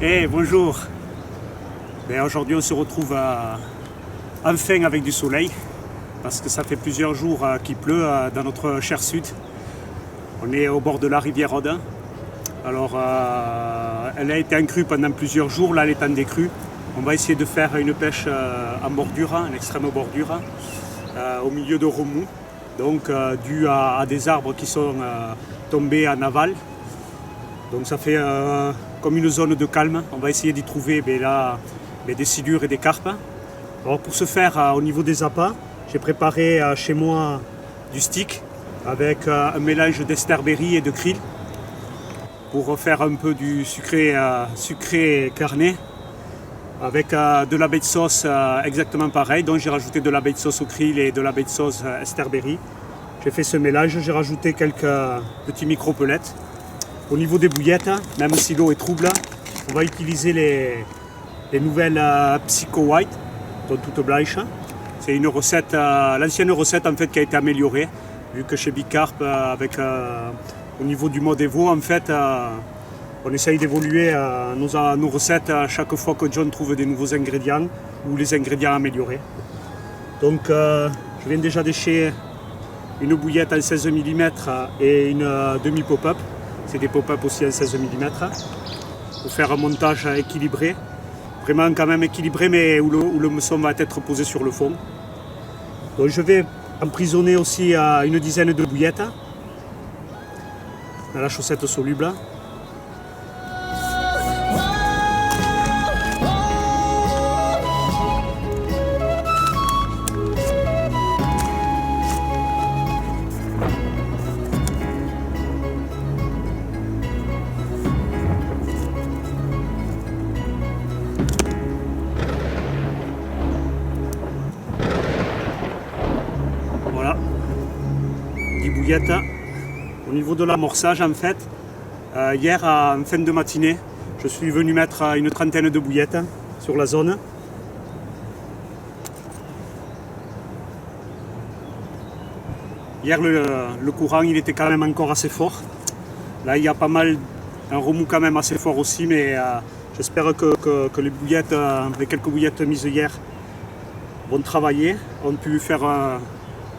Hey, bonjour. Aujourd'hui, on se retrouve enfin avec du soleil parce que ça fait plusieurs jours qu'il pleut dans notre cher sud. On est au bord de la rivière Odin. Alors, elle a été en crue pendant plusieurs jours. Là, elle est en décrue. On va essayer de faire une pêche en bordure, en extrême bordure, au milieu de remous. Donc, dû à des arbres qui sont tombés en aval. Donc ça fait comme une zone de calme. On va essayer d'y trouver des silures et des carpes. Alors pour ce faire, au niveau des appâts, j'ai préparé chez moi du stick avec un mélange d'esterberry et de krill pour faire un peu du sucré carné avec de la bait sauce exactement pareil. Donc j'ai rajouté de la bait sauce au krill et de la bait sauce esterberry. J'ai fait ce mélange, j'ai rajouté quelques petits micro-pelettes. Au niveau des bouillettes, même si l'eau est trouble, on va utiliser les nouvelles Psycho White, donc toutes blanches. C'est une recette, l'ancienne recette en fait qui a été améliorée, vu que chez Bicarp, au niveau du mode Evo, en fait, on essaye d'évoluer nos recettes à chaque fois que John trouve des nouveaux ingrédients ou les ingrédients améliorés. Donc, je viens déjà d'écher une bouillette en 16 mm et une demi pop-up. C'est des pop-up aussi en 16 mm pour faire un montage équilibré, vraiment quand même équilibré, mais où le meçon va être posé sur le fond. Donc je vais emprisonner aussi une dizaine de bouillettes dans la chaussette soluble. Voilà, 10 bouillettes. Au niveau de l'amorçage, en fait, hier en fin de matinée, je suis venu mettre une trentaine de bouillettes sur la zone. Hier, le courant il était quand même encore assez fort. Là, il y a pas mal, un remous quand même assez fort aussi, mais j'espère que les bouillettes, les quelques bouillettes mises hier, vont travailler, ont pu faire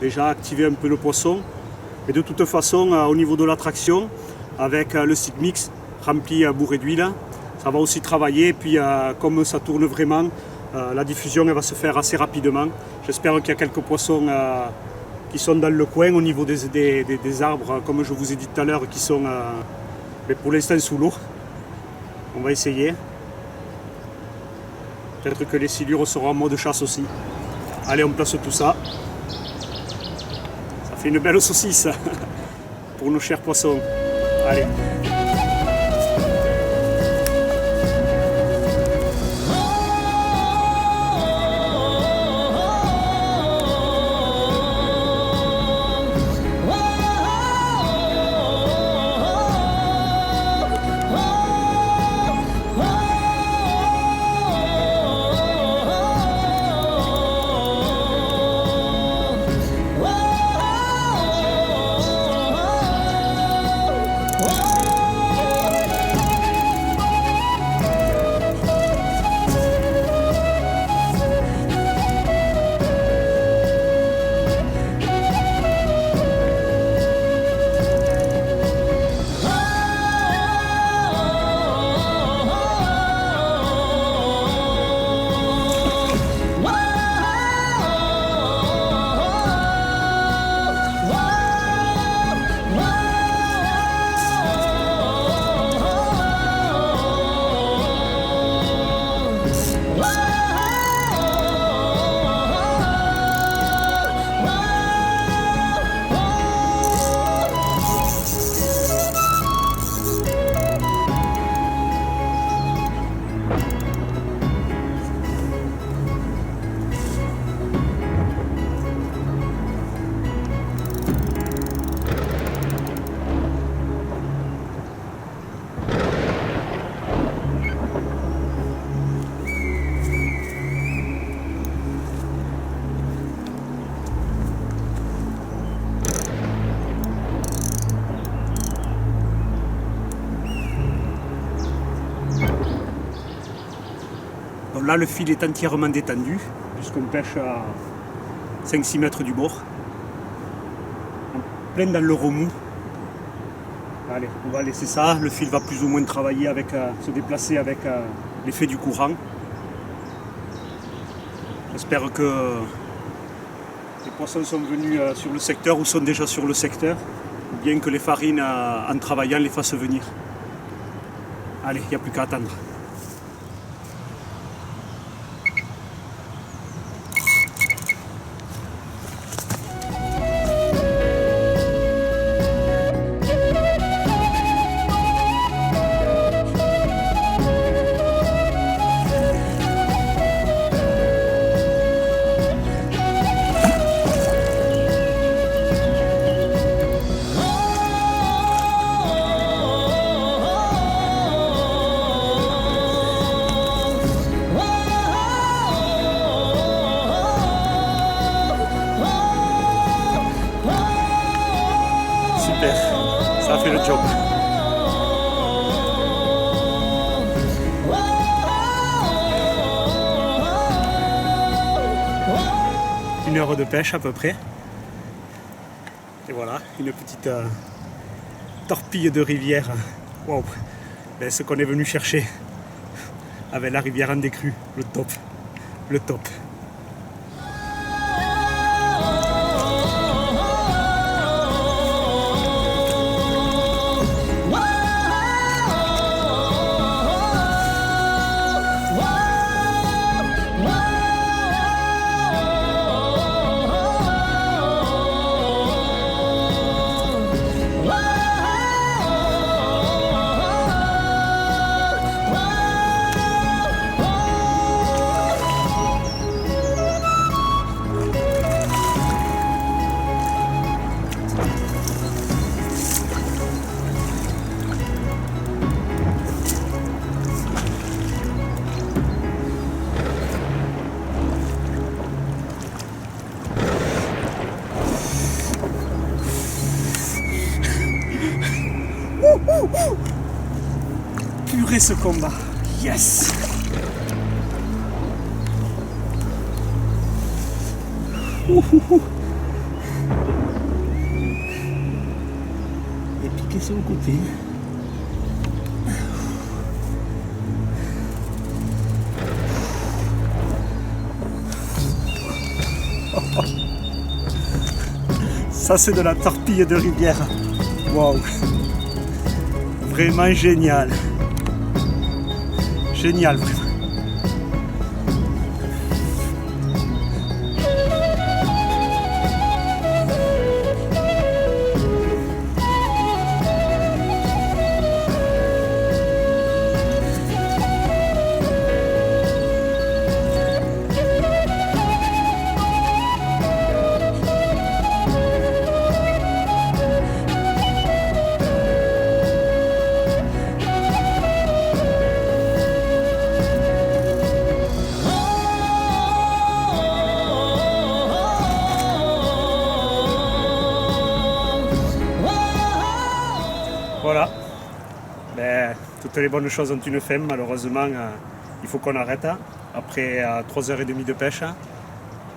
déjà activer un peu le poisson. Et de toute façon, au niveau de l'attraction, avec le stick mix rempli bourré d'huile, ça va aussi travailler. Et puis, comme ça tourne vraiment, la diffusion elle va se faire assez rapidement. J'espère qu'il y a quelques poissons qui sont dans le coin au niveau des arbres, comme je vous ai dit tout à l'heure, qui sont mais pour l'instant sous l'eau. On va essayer. Peut-être que les silures seront en mode chasse aussi. Allez, on place tout ça. Ça fait une belle saucisse pour nos chers poissons. Allez. Whoa. Bon, là le fil est entièrement détendu puisqu'on pêche à 5-6 mètres du bord. En plein dans le remous. Allez, on va laisser ça, le fil va plus ou moins travailler avec, se déplacer avec l'effet du courant. J'espère que les poissons sont venus sur le secteur ou sont déjà sur le secteur, ou bien que les farines en travaillant les fassent venir. Allez, il n'y a plus qu'à attendre. Super, ça fait le job. Une heure de pêche à peu près. Et voilà, une petite torpille de rivière. Wow, ben, ce qu'on est venu chercher avec la rivière en décrue, le top, le top. Purée ce combat, yes! Et piqué sur le côté. Ça c'est de la torpille de rivière. Waouh! Vraiment génial. Génial, vraiment. Voilà, ben, toutes les bonnes choses ont une fin, malheureusement il faut qu'on arrête. Après 3h30 de pêche,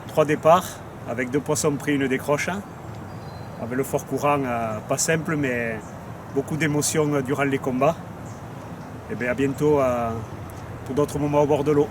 3 départs, avec 2 poissons pris, une décroche, avec le fort courant pas simple mais beaucoup d'émotions durant les combats. Et bien à bientôt pour d'autres moments au bord de l'eau.